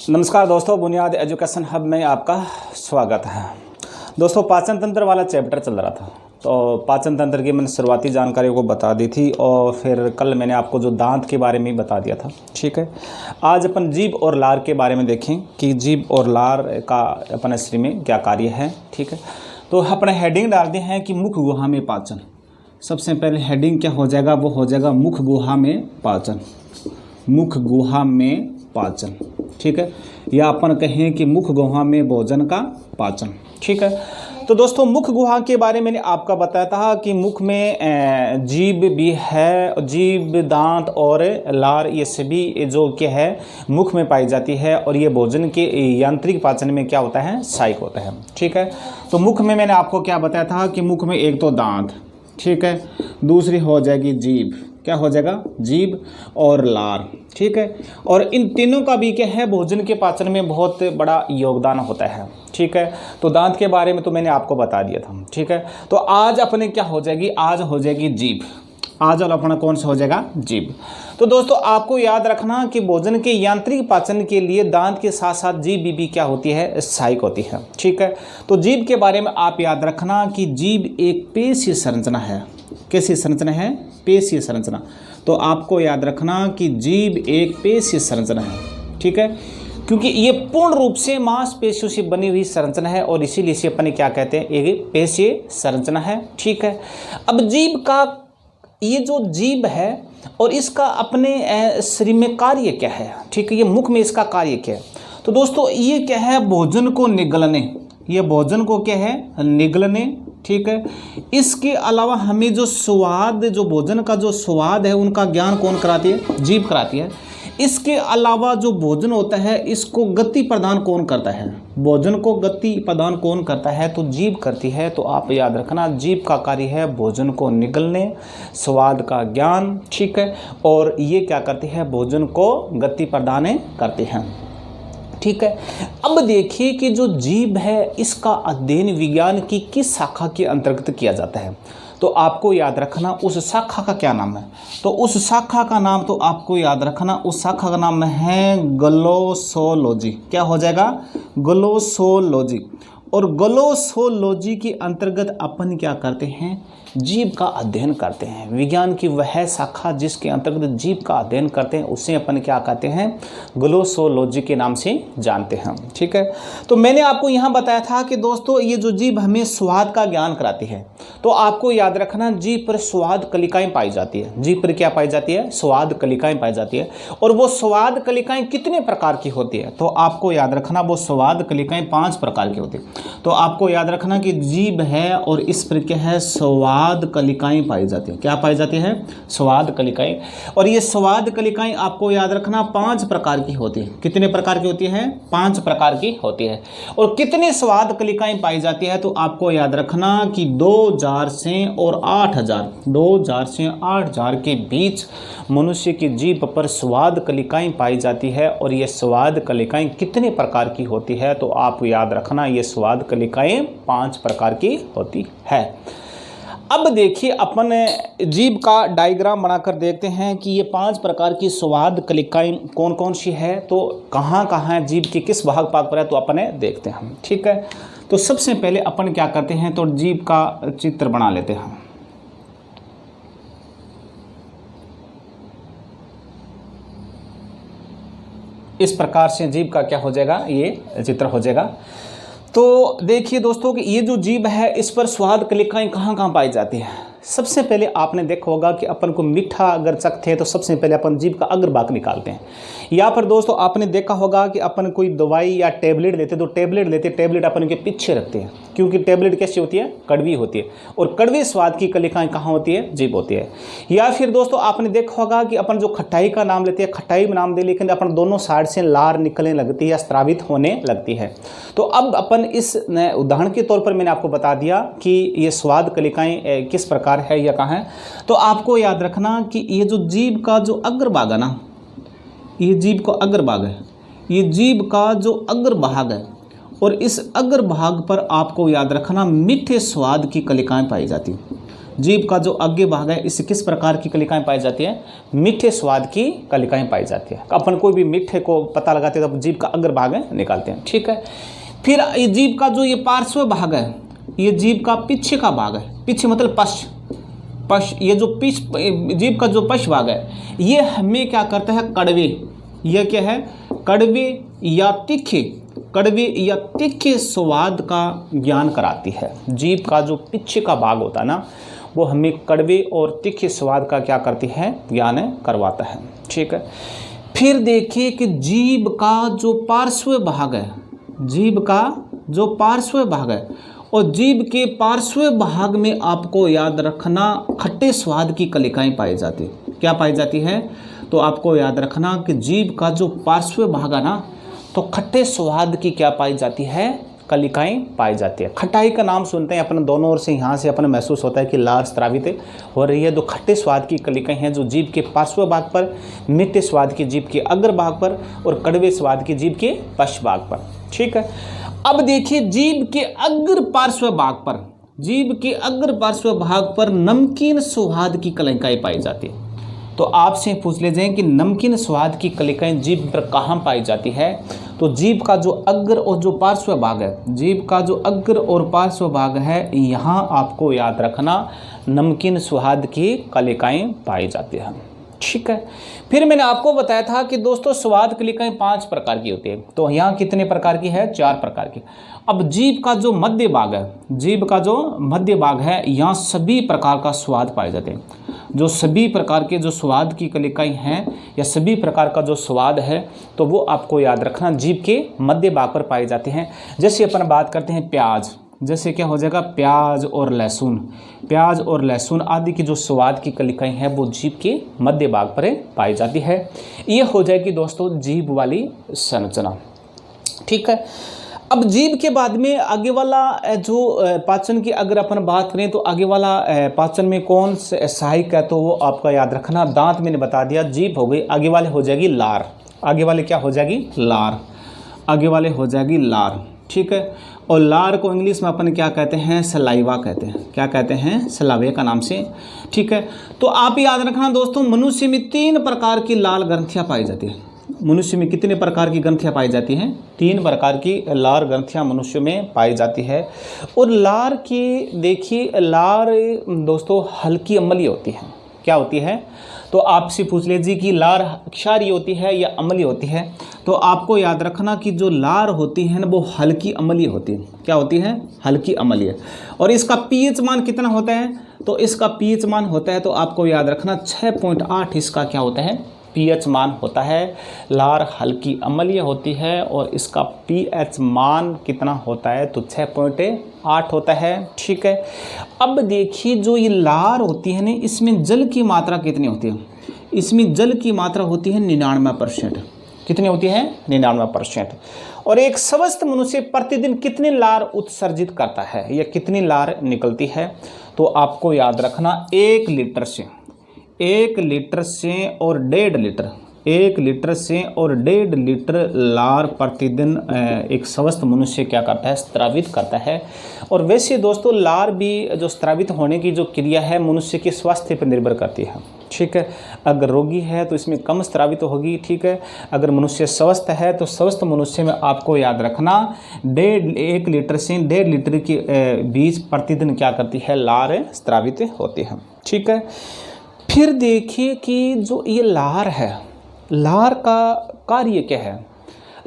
नमस्कार दोस्तों, बुनियाद एजुकेशन हब में आपका स्वागत है। दोस्तों, पाचन तंत्र वाला चैप्टर चल रहा था, तो पाचन तंत्र की मैंने शुरुआती जानकारी को बता दी थी और फिर कल मैंने आपको जो दांत के बारे में बता दिया था। ठीक है, आज अपन जीभ और लार के बारे में देखें कि जीभ और लार का अपने शरीर में क्या कार्य है। ठीक है, तो अपने हेडिंग डालते हैं कि मुख गुहा में पाचन। सबसे पहले हेडिंग क्या हो जाएगा, वो हो जाएगा मुख गुहा में पाचन। मुख गुहा में पाचन, ठीक है, या अपन कहें कि मुख गुहा में भोजन का पाचन। ठीक है, तो दोस्तों मुख गुहा के बारे में मैंने आपका बताया था कि मुख में जीभ भी है, जीभ, दांत और लार, ये सभी जो क्या है मुख में पाई जाती है और ये भोजन के यांत्रिक पाचन में क्या होता है, सहायक होता है। ठीक है, तो मुख में मैंने आपको क्या बताया था कि मुख में एक तो दांत, ठीक है, दूसरी हो जाएगी जीभ, क्या हो जाएगा, जीभ और लार। ठीक है, और इन तीनों का भी क्या है, भोजन के पाचन में बहुत बड़ा योगदान होता है। ठीक है, तो दांत के बारे में तो मैंने आपको बता दिया था। ठीक है, तो आज अपने क्या हो जाएगी, आज हो जाएगी जीभ। आज और अपना कौन सा हो जाएगा, जीभ। तो दोस्तों आपको याद रखना कि भोजन के यांत्रिक पाचन के लिए दांत के साथ साथ जीभ भी क्या होती है, सहायक होती है। ठीक है, तो जीभ के बारे में आप याद रखना कि जीभ एक पेशीय संरचना है। कैसी संरचना है, पेशीय संरचना। तो आपको याद रखना कि जीभ एक पेशीय संरचना है। ठीक है, क्योंकि ये पूर्ण रूप से मांसपेशियों से बनी हुई संरचना है और इसीलिए इसे अपन क्या कहते हैं, एक पेशीय संरचना है। ठीक है, अब जीभ का ये जो जीभ है और इसका अपने शरीर में कार्य क्या है। ठीक है, ये मुख में इसका कार्य क्या है, तो दोस्तों ये क्या है, भोजन को निगलने, ये भोजन को क्या है, निगलने। ठीक है, इसके अलावा हमें जो स्वाद, जो भोजन का जो स्वाद है उनका ज्ञान कौन कराती है, जीभ कराती है। इसके अलावा जो भोजन होता है इसको गति प्रदान कौन करता है, भोजन को गति प्रदान कौन करता है, तो जीभ करती है। तो आप याद रखना जीभ का कार्य है भोजन को निगलने, स्वाद का ज्ञान। ठीक है, और ये क्या करती है, भोजन को गति प्रदान करती है। ठीक है, अब देखिए कि जो जीभ है इसका अध्ययन विज्ञान की किस शाखा के अंतर्गत किया जाता है। तो आपको याद रखना उस शाखा का क्या नाम है, तो उस शाखा का नाम, तो आपको याद रखना उस शाखा का नाम है ग्लोसोलॉजी। क्या हो जाएगा, ग्लोसोलॉजी। और ग्लोसोलॉजी के अंतर्गत अपन क्या करते हैं, जीभ का अध्ययन करते हैं। विज्ञान की वह शाखा जिसके अंतर्गत जीभ का अध्ययन करते हैं उसे अपन क्या कहते हैं, ग्लोसोलॉजी के नाम से जानते हैं। ठीक है, तो मैंने आपको यहाँ बताया था कि दोस्तों ये जो जीभ हमें स्वाद का ज्ञान कराती है, तो आपको याद रखना जीभ पर स्वाद कलिकाएं पाई जाती है। जीभ पर क्या पाई जाती है, स्वाद कलिकाएं पाई जाती है। और वो स्वाद कलिकाएं कितने प्रकार की होती है, तो आपको याद रखना वो स्वाद कलिकाएं 5 प्रकार की होती है। तो आपको याद रखना कि जीभ है और इस पर क्या है, स्वाद कलिकाएं पाई जाती है। क्या पाई जाती है, स्वाद कलिकाएं। और ये स्वाद कलिकाएं आपको याद रखना 5 प्रकार की होती है। कितने प्रकार की होती है, 5 प्रकार की होती है। और कितने स्वाद कलिकाएं पाई जाती है, तो आपको याद रखना कि 2000 से और 8000, 2000 से 8000 के बीच मनुष्य की जीभ पर स्वाद कलिकाएं पाई जाती है। और ये स्वाद कलिकाएं कितने प्रकार की होती है, तो आप याद रखना ये स्वाद कलिकाएं 5 प्रकार की होती है। अब देखिए अपन जीभ का डायग्राम बनाकर देखते हैं कि ये 5 प्रकार की स्वाद कलिकाएं कौन कौन सी है, तो कहाँ कहाँ है, जीभ के किस भाग पर है, तो अपन देखते हैं। ठीक है, तो सबसे पहले अपन क्या करते हैं, तो जीभ का चित्र बना लेते हैं। इस प्रकार से जीभ का क्या हो जाएगा, ये चित्र हो जाएगा। तो देखिए दोस्तों कि ये जो जीभ है इस पर स्वाद कलिकाएं कहाँ कहाँ पाई जाती है। सबसे पहले आपने देखा होगा कि अपन को मीठा अगर चखते हैं तो सबसे पहले अपन जीभ का अग्रभाग निकालते हैं। या फिर दोस्तों आपने देखा होगा कि अपन कोई दवाई या टेबलेट लेते तो टेबलेट अपन के पीछे रखते हैं, क्योंकि टेबलेट कैसी होती है, कड़वी होती है। और कड़वे स्वाद की कलिकाएं कहाँ होती है, जीभ होती है। या फिर दोस्तों आपने देखा होगा कि अपन जो खट्टाई का नाम लेते हैं, खट्टाई नाम दे लेकिन अपन दोनों साइड से लार निकलने लगती है या स्रावित होने लगती है। तो अब अपन इस उदाहरण के तौर पर मैंने आपको बता दिया कि ये स्वाद कलिकाएं किस प्रकार है या कहाँ है। तो आपको याद रखना कि ये जो जीभ का जो अग्रभाग है ना, ये जीभ का अग्रभाग है, ये जीभ का जो अग्रभाग है और इस अग्रभाग पर आपको याद रखना मीठे स्वाद की कलिकाएं पाई जाती हैं। जीभ का जो आगे भाग है इससे किस प्रकार की कलिकाएं पाई जाती है? मीठे स्वाद की कलिकाएं पाई जाती है। अपन कोई भी मीठे को पता लगाते हैं तो जीभ का अग्र भाग है निकालते हैं, ठीक है। फिर ये जीभ का जो ये पार्श्व भाग है, ये जीभ का पीछे का भाग है, पीछे मतलब पश्च, ये जो जीभ का जो पश्च भाग है ये हमें क्या करता है? कड़वे, यह क्या है? कड़वे या तीखे स्वाद का ज्ञान कराती है। जीभ का जो पीछे का भाग होता है ना, वो हमें कड़वे और तीखे स्वाद का क्या करती है? ज्ञान करवाता है, ठीक है। फिर देखिए कि जीभ का जो पार्श्व भाग है, जीभ का जो पार्श्व भाग है, और जीभ के पार्श्व भाग में आपको याद रखना खट्टे स्वाद की कलिकाएं पाई जाती है। क्या पाई जाती है? तो आपको याद रखना कि जीभ का जो पार्श्व भाग है ना, तो खट्टे स्वाद की क्या पाई जाती है? कलिकाएं पाई जाती है। खटाई का नाम सुनते हैं अपन दोनों ओर से, यहाँ से अपन महसूस होता है कि लार स्रावित हो रही है। तो खट्टे स्वाद की कलिकाएं हैं जो जीभ के पार्श्व भाग पर, मीठे स्वाद की जीभ के अग्र भाग पर, और कड़वे स्वाद की जीभ के पश्च भाग पर, ठीक है। अब देखिए जीभ के अग्र पार्श्व भाग पर, जीभ के अग्र पार्श्व भाग पर नमकीन स्वाद की कलिकाएं पाई जाती है। तो आपसे पूछ ले जाएं कि नमकीन स्वाद की कलिकाएं जीभ पर कहाँ पाई जाती है? तो जीभ का जो अग्र और जो पार्श्व भाग है, जीभ का जो अग्र और पार्श्व भाग है, यहाँ आपको याद रखना नमकीन स्वाद की कलिकाएं पाई जाती हैं, ठीक है। फिर मैंने आपको बताया था कि दोस्तों स्वाद कलिकाएं 5 प्रकार की होती है। तो यहाँ कितने प्रकार की है? 4 प्रकार की। अब जीभ का जो मध्य भाग है, जीभ का जो मध्य भाग है, यहाँ सभी प्रकार का स्वाद पाए जाते हैं। जो सभी प्रकार के जो स्वाद की कलिकाएं हैं या सभी प्रकार का जो स्वाद है, तो वो आपको याद रखना जीभ के मध्य भाग पर पाए जाते हैं। जैसे अपन बात करते हैं प्याज, जैसे क्या हो जाएगा? प्याज और लहसुन, प्याज और लहसुन आदि की जो स्वाद की कलिकाएं हैं वो जीभ के मध्य भाग पर पाई जाती है। ये हो जाएगी दोस्तों जीभ वाली संरचना, ठीक है। अब जीभ के बाद में आगे वाला जो पाचन की अगर अपन बात करें तो आगे वाला पाचन में कौन से सहायक है? तो वो आपका याद रखना, दांत मैंने बता दिया, जीभ हो गई, आगे वाले हो जाएगी लार, आगे वाले क्या हो जाएगी? लार, आगे वाले हो जाएगी लार, ठीक है। और लार को इंग्लिश में अपन क्या कहते हैं? सलाइवा कहते हैं। क्या कहते हैं? सलावे का नाम से, ठीक है। तो आप याद रखना दोस्तों, मनुष्य में 3 प्रकार की लाल ग्रंथियां पाई जाती है। मनुष्य में कितने प्रकार की ग्रंथियां पाई जाती हैं? 3 प्रकार की लार ग्रंथियां मनुष्य में पाई जाती है। और लार की देखिए, लार दोस्तों हल्की अम्लीय होती है। क्या होती है? तो आपसे पूछ लीजिए कि लार क्षारीय होती है या अम्लीय होती है? तो आपको याद रखना कि जो लार होती है ना, वो हल्की अम्लीय होती है। क्या होती है? हल्की अम्लीय। और इसका पीएच मान कितना होता है? तो इसका पीएच मान होता है, तो आपको याद रखना 6.8 इसका क्या होता है? पीएच मान होता है। लार हल्की अम्लीय होती है और इसका पीएच मान कितना होता है? तो 6.8 होता है, ठीक है। अब देखिए जो ये लार होती है ना, इसमें जल की मात्रा कितनी होती है? इसमें जल की मात्रा होती है 99%। कितनी होती है? 99%। और एक स्वस्थ मनुष्य प्रतिदिन कितनी लार उत्सर्जित करता है या कितनी लार निकलती है? तो आपको याद रखना 1 लीटर से और 1.5 लीटर, 1 लीटर से और 1.5 लीटर लार प्रतिदिन एक स्वस्थ मनुष्य क्या करता है? स्त्रावित करता है। और वैसे दोस्तों लार भी जो स्त्रावित होने की जो क्रिया है मनुष्य के स्वास्थ्य पर निर्भर करती है, ठीक है। अगर रोगी है तो इसमें कम स्त्रावित होगी, ठीक है। अगर मनुष्य स्वस्थ है तो स्वस्थ मनुष्य में आपको याद रखना 1 लीटर से 1.5 लीटर के बीच प्रतिदिन क्या करती है? लार स्त्रावित होती है, ठीक है। फिर देखिए कि जो ये लार है, लार का कार्य क्या है?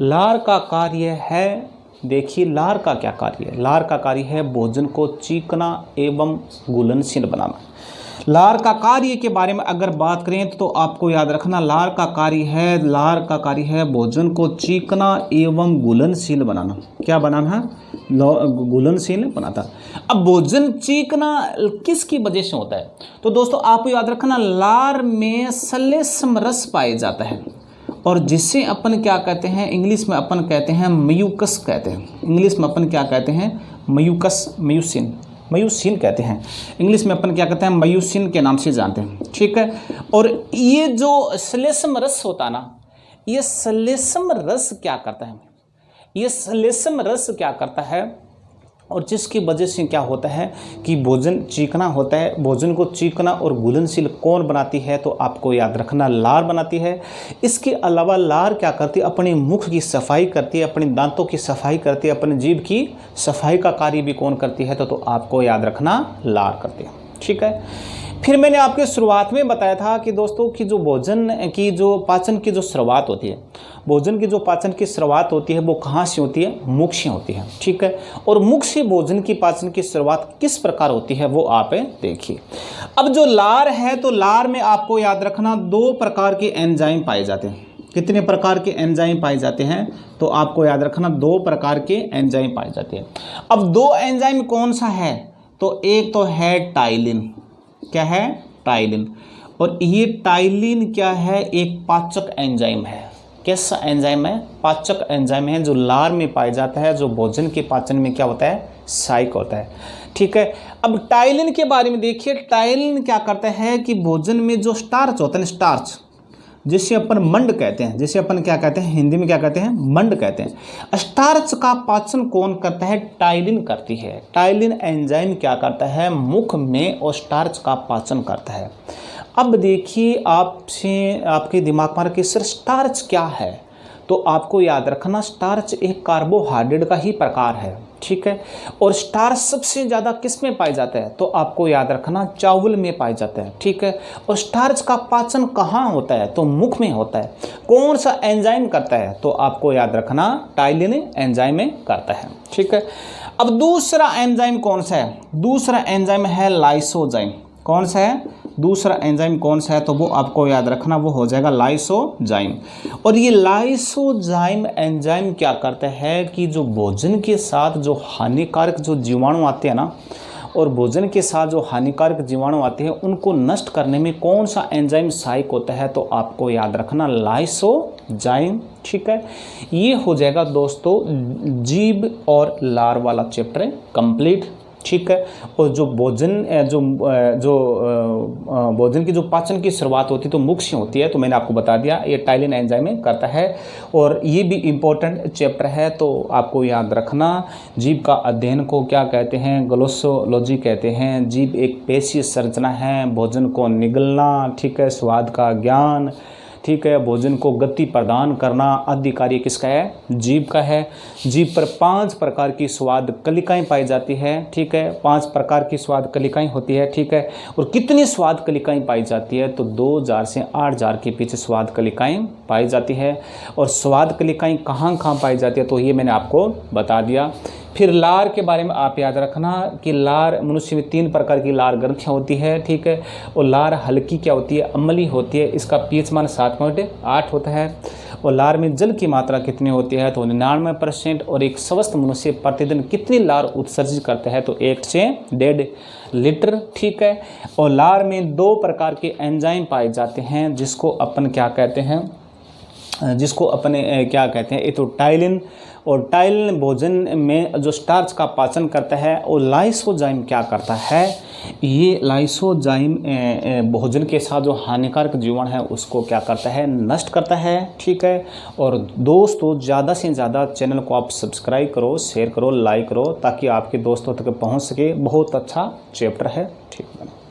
लार का कार्य है, देखिए लार का क्या कार्य है? लार का कार्य है भोजन को चीकना एवं घुलनशील बनाना। लार का कार्य के बारे में अगर बात करें तो आपको याद रखना लार का कार्य है भोजन को चीकना एवं घुलनशील बनाना। क्या बनाना? घुलनशील बनाता। अब भोजन चीकना किसकी वजह से होता है? तो दोस्तों आपको याद रखना लार में श्लेष्म रस पाया जाता है और जिसे अपन क्या कहते हैं? इंग्लिश में अपन कहते हैं म्यूकस कहते हैं। इंग्लिश में अपन क्या कहते हैं? म्यूकस, म्यूसिन कहते हैं। इंग्लिश में अपन क्या कहते हैं? म्यूसिन के नाम से जानते हैं, ठीक है। और ये जो श्लेष्म रस होता है ना, ये श्लेष्म रस क्या करता है? ये श्लेष्म रस क्या करता है? और जिसकी वजह से क्या होता है कि भोजन चिकना होता है। भोजन को चिकना और घुलनशील कौन बनाती है, तो आपको याद रखना लार बनाती है। इसके अलावा लार क्या करती है, अपने मुख की सफाई करती है, अपने दांतों की सफाई करती है, अपने जीभ की सफाई का कार्य भी कौन करती है, तो आपको याद रखना लार करती है। ठीक है। फिर मैंने आपके शुरुआत में बताया था कि दोस्तों कि जो भोजन की जो पाचन की जो शुरुआत होती है, भोजन की जो पाचन की शुरुआत होती है वो कहाँ से होती है, मुख से होती है। ठीक है। और मुख से भोजन की पाचन की शुरुआत किस प्रकार होती है वो आप देखिए। अब जो लार है, तो लार में आपको याद रखना 2 प्रकार के एंजाइम पाए जाते हैं। कितने प्रकार के एंजाइम पाए जाते हैं, तो आपको याद रखना 2 प्रकार के एंजाइम पाए जाते हैं। अब 2 एंजाइम कौन सा है, तो एक तो है टाइलिन। क्या है, टाइलिन। और ये टाइलिन क्या है, एक पाचक एंजाइम है। कैसा एंजाइम है, पाचक एंजाइम है, जो लार में पाया जाता है, जो भोजन के पाचन में क्या होता है, सहायक होता है। ठीक है। अब टाइलिन के बारे में देखिए, टाइलिन क्या करता है कि भोजन में जो स्टार्च होता है, स्टार्च जिसे अपन मंड कहते हैं, जिसे अपन क्या कहते हैं, हिंदी में क्या कहते हैं, मंड कहते हैं। स्टार्च का पाचन कौन करता है, टाइलिन करती है। टाइलिन एंजाइम क्या करता है, मुख में और स्टार्च का पाचन करता है। अब देखिए आपसे आपके दिमाग में कि सर स्टार्च क्या है, तो आपको याद रखना स्टार्च एक कार्बोहाइड्रेट का ही प्रकार है। ठीक है। और स्टार्च सबसे ज़्यादा किस में पाया जाता है, तो आपको याद रखना चावल में पाया जाता है। ठीक है। और स्टार्च का पाचन कहाँ होता है, तो मुख में होता है। कौन सा एंजाइम करता है, तो आपको याद रखना टाइलिन एंजाइम में करता है। ठीक है। अब दूसरा एंजाइम कौन सा है, दूसरा एंजाइम है लाइसोजाइम। कौन सा है, दूसरा एंजाइम कौन सा है, तो वो आपको याद रखना वो हो जाएगा लाइसोजाइम। और ये लाइसोजाइम एंजाइम क्या करता है कि जो भोजन के साथ जो हानिकारक जो जीवाणु आते हैं ना, और भोजन के साथ जो हानिकारक जीवाणु आते हैं उनको नष्ट करने में कौन सा एंजाइम सहायक होता है, तो आपको याद रखना लाइसोजाइम। ठीक है। ये हो जाएगा दोस्तों जीभ और लार वाला चैप्टर कंप्लीट। ठीक है। और जो भोजन भोजन की जो पाचन की शुरुआत होती है तो मुख से होती है, तो मैंने आपको बता दिया ये टाइलिन एंजाइम में करता है। और ये भी इम्पोर्टेंट चैप्टर है, तो आपको याद रखना जीभ का अध्ययन को क्या कहते हैं, ग्लोसोलॉजी कहते हैं। जीभ एक पेशीय संरचना है, भोजन को निगलना, ठीक है, स्वाद का ज्ञान, ठीक है, भोजन को गति प्रदान करना आदि कार्य किसका है, जीभ का है। जीभ पर 5 प्रकार की स्वाद कलिकाएं पाई जाती है। ठीक है। 5 प्रकार की स्वाद कलिकाएं होती है। ठीक है। और कितनी स्वाद कलिकाएं पाई जाती है, तो 2000 से 8000 के पीछे स्वाद कलिकाएं पाई जाती है। और स्वाद कलिकाएं कहाँ कहाँ पाई जाती है, तो ये मैंने आपको बता दिया। फिर लार के बारे में आप याद रखना कि लार मनुष्य में 3 प्रकार की लार ग्रंथियाँ होती है। ठीक है। और लार हल्की क्या होती है, अम्लीय होती है। इसका पीएच मान 7.8 होता है। और लार में जल की मात्रा कितनी होती है, तो 99%। और एक स्वस्थ मनुष्य प्रतिदिन कितनी लार उत्सर्जित करते हैं, तो 1 से 1.5 लीटर। ठीक है। और लार में 2 प्रकार के एंजाइम पाए जाते हैं, जिसको अपन क्या कहते हैं, जिसको अपने क्या कहते हैं, ये तो टाइलिन। और टाइलिन भोजन में जो स्टार्च का पाचन करता है। और लाइसोजाइम क्या करता है, ये लाइसोजाइम भोजन के साथ जो हानिकारक जीवाणु है उसको क्या करता है, नष्ट करता है। ठीक है। और दोस्तों ज़्यादा से ज़्यादा चैनल को आप सब्सक्राइब करो, शेयर करो, लाइक करो, ताकि आपके दोस्तों तक पहुंच सके। बहुत अच्छा चैप्टर है। ठीक है।